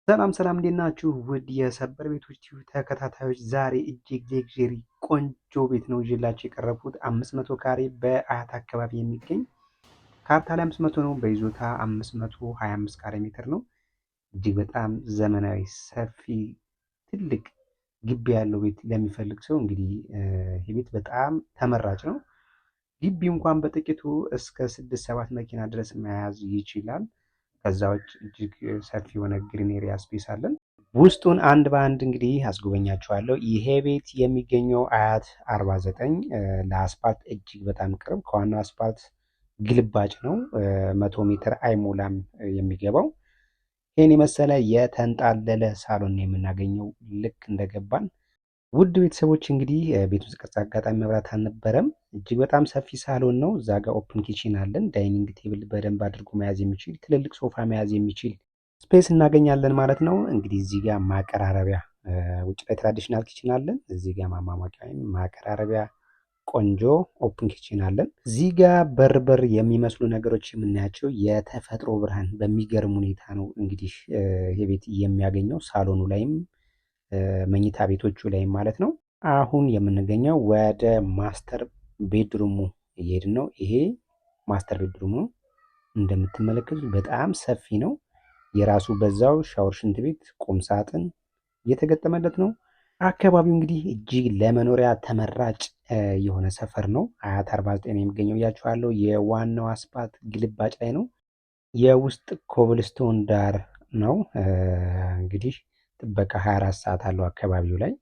ሰላም ሰላም እንዴት ናችሁ? ውድ የሰበር ቤቶች ቲቪ ተከታታዮች ዛሬ እጅግ ሌግዠሪ ቆንጆ ቤት ነው ይዤላችሁ የቀረብኩት። 500 ካሬ በአያት አካባቢ የሚገኝ ካርታ ላይ 500 ነው፣ በይዞታ 525 ካሬ ሜትር ነው። እጅግ በጣም ዘመናዊ ሰፊ ትልቅ ግቢ ያለው ቤት ለሚፈልግ ሰው እንግዲህ ይህ ቤት በጣም ተመራጭ ነው። ግቢው እንኳን በጥቂቱ እስከ 6-7 መኪና ድረስ መያዝ ይችላል። ከዛ ውጭ እጅግ ሰፊ የሆነ ግሪን ኤሪያ ስፔስ አለን። ውስጡን አንድ በአንድ እንግዲህ አስጎበኛችኋለሁ። ይሄ ቤት የሚገኘው አያት 49 ለአስፓልት እጅግ በጣም ቅርብ፣ ከዋናው አስፓልት ግልባጭ ነው። 100 ሜትር አይሞላም የሚገባው። ይህን የመሰለ የተንጣለለ ሳሎን የምናገኘው ልክ እንደገባን። ውድ ቤተሰቦች እንግዲህ ቤት ውስጥ ቀጥታ አጋጣሚ መብራት አልነበረም። እጅግ በጣም ሰፊ ሳሎን ነው። እዛ ጋር ኦፕን ኪችን አለን። ዳይኒንግ ቴብል በደንብ አድርጎ መያዝ የሚችል ትልልቅ ሶፋ መያዝ የሚችል ስፔስ እናገኛለን ማለት ነው። እንግዲህ እዚህ ጋር ማቀራረቢያ፣ ውጭ ላይ ትራዲሽናል ኪችን አለን። እዚህ ጋር ማማሟቂያ ማቀራረቢያ ቆንጆ ኦፕን ኪችን አለን። እዚህ ጋር በር የሚመስሉ ነገሮች የምናያቸው የተፈጥሮ ብርሃን በሚገርም ሁኔታ ነው እንግዲህ ይሄ ቤት የሚያገኘው ሳሎኑ ላይም መኝታ ቤቶቹ ላይም ማለት ነው። አሁን የምንገኘው ወደ ማስተር ቤድሩሙ እየሄድን ነው። ይሄ ማስተር ቤድሩሙ እንደምትመለከቱት በጣም ሰፊ ነው። የራሱ በዛው ሻወር፣ ሽንት ቤት፣ ቁም ሳጥን እየተገጠመለት ነው። አካባቢው እንግዲህ እጅግ ለመኖሪያ ተመራጭ የሆነ ሰፈር ነው። አያት 49 የሚገኘው እያችኋለሁ። የዋናው አስፓልት ግልባጭ ላይ ነው። የውስጥ ኮብልስቶን ዳር ነው። እንግዲህ ጥበቃ 24 ሰዓት አለው አካባቢው ላይ።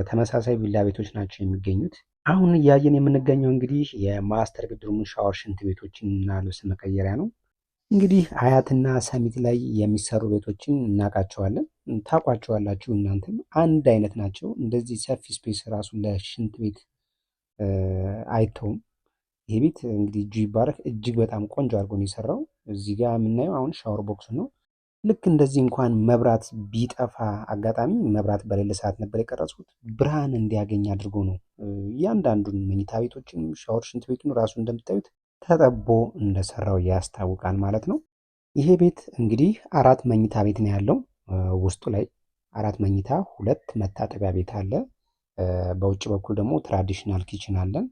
ተመሳሳይ ቪላ ቤቶች ናቸው የሚገኙት። አሁን እያየን የምንገኘው እንግዲህ የማስተር ቤድሩም ሻወር፣ ሽንት ቤቶችን እና ልብስ መቀየሪያ ነው። እንግዲህ አያትና ሰሚት ላይ የሚሰሩ ቤቶችን እናውቃቸዋለን፣ ታውቋቸዋላችሁ። እናንተም አንድ አይነት ናቸው። እንደዚህ ሰፊ ስፔስ ራሱ ለሽንት ቤት አይተውም። ይህ ቤት እንግዲህ እጁ ይባረክ፣ እጅግ በጣም ቆንጆ አድርጎ ነው የሰራው። እዚህ ጋር የምናየው አሁን ሻወር ቦክስ ነው። ልክ እንደዚህ እንኳን መብራት ቢጠፋ አጋጣሚ መብራት በሌለ ሰዓት ነበር የቀረጽኩት፣ ብርሃን እንዲያገኝ አድርጎ ነው። እያንዳንዱን መኝታ ቤቶችን ሻወር፣ ሽንት ቤቱን ራሱ እንደምታዩት ተጠቦ እንደሰራው ያስታውቃል ማለት ነው። ይሄ ቤት እንግዲህ 4 መኝታ ቤት ነው ያለው። ውስጡ ላይ 4 መኝታ፣ 2 መታጠቢያ ቤት አለ። በውጭ በኩል ደግሞ ትራዲሽናል ኪችን አለን።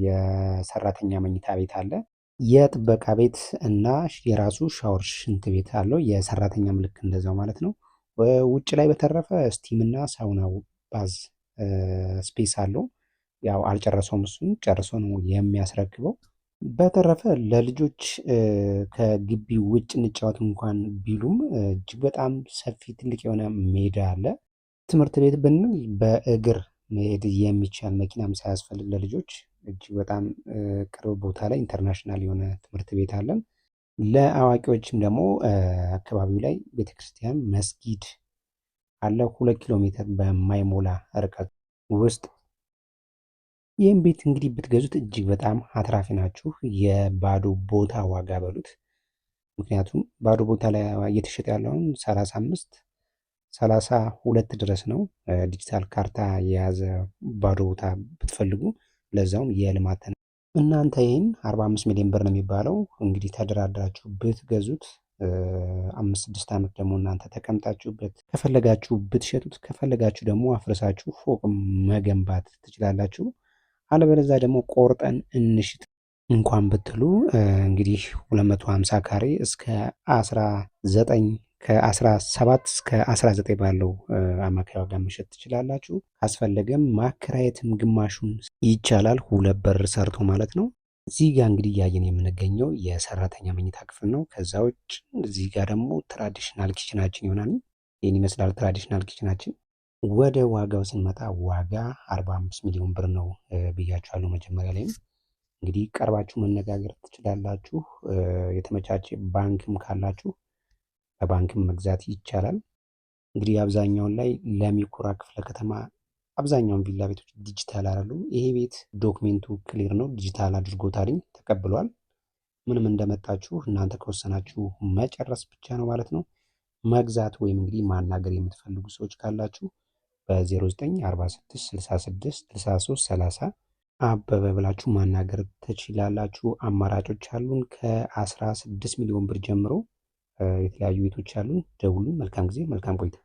የሰራተኛ መኝታ ቤት አለ። የጥበቃ ቤት እና የራሱ ሻወር፣ ሽንት ቤት አለው። የሰራተኛ ምልክ እንደዛው ማለት ነው። ውጭ ላይ በተረፈ ስቲም እና ሳውና ባዝ ስፔስ አለው። ያው አልጨረሰውም፣ እሱን ጨርሶ ነው የሚያስረክበው። በተረፈ ለልጆች ከግቢ ውጭ እንጫወት እንኳን ቢሉም እጅግ በጣም ሰፊ ትልቅ የሆነ ሜዳ አለ። ትምህርት ቤት ብንል በእግር መሄድ የሚቻል መኪናም ሳያስፈልግ ለልጆች እጅግ በጣም ቅርብ ቦታ ላይ ኢንተርናሽናል የሆነ ትምህርት ቤት አለን። ለአዋቂዎችም ደግሞ አካባቢው ላይ ቤተክርስቲያን፣ መስጊድ አለ። 2 ኪሎ ሜትር በማይሞላ ርቀት ውስጥ። ይህም ቤት እንግዲህ ብትገዙት እጅግ በጣም አትራፊ ናችሁ። የባዶ ቦታ ዋጋ በሉት። ምክንያቱም ባዶ ቦታ ላይ እየተሸጠ ያለውን 35-32 ድረስ ነው። ዲጂታል ካርታ የያዘ ባዶ ቦታ ብትፈልጉ ለዛውም የልማት እናንተ ይህን 45 ሚሊዮን ብር ነው የሚባለው። እንግዲህ ተደራድራችሁ ብትገዙት 5-6 ዓመት ደግሞ እናንተ ተቀምጣችሁበት ከፈለጋችሁ ብትሸጡት፣ ከፈለጋችሁ ደግሞ አፍርሳችሁ ፎቅ መገንባት ትችላላችሁ። አለበለዚያ ደግሞ ቆርጠን እንሽጥ እንኳን ብትሉ እንግዲህ 250 ካሬ እስከ 19 ከ17 እስከ 19 ባለው አማካይ ዋጋ መሸጥ ትችላላችሁ። ካስፈለገም ማከራየትም ግማሹን ይቻላል፣ 2 በር ሰርቶ ማለት ነው። እዚህ ጋር እንግዲህ እያየን የምንገኘው የሰራተኛ መኝታ ክፍል ነው። ከዛ ውጭ እዚህ ጋር ደግሞ ትራዲሽናል ኪችናችን ይሆናል። ይህን ይመስላል ትራዲሽናል ኪችናችን። ወደ ዋጋው ስንመጣ ዋጋ 45 ሚሊዮን ብር ነው ብያችኋለሁ መጀመሪያ ላይም። እንግዲህ ቀርባችሁ መነጋገር ትችላላችሁ። የተመቻቸ ባንክም ካላችሁ በባንክም መግዛት ይቻላል። እንግዲህ አብዛኛውን ላይ ለሚኩራ ክፍለ ከተማ አብዛኛውን ቪላ ቤቶች ዲጂታል አሉ። ይሄ ቤት ዶክሜንቱ ክሊር ነው፣ ዲጂታል አድርጎታልኝ ተቀብሏል። ምንም እንደመጣችሁ እናንተ ከወሰናችሁ መጨረስ ብቻ ነው ማለት ነው። መግዛት ወይም እንግዲህ ማናገር የምትፈልጉ ሰዎች ካላችሁ በ0946666330 አበበ ብላችሁ ማናገር ትችላላችሁ። አማራጮች አሉን ከ16 ሚሊዮን ብር ጀምሮ የተለያዩ ቤቶች አሉ። ደውሉ። መልካም ጊዜ፣ መልካም ቆይታ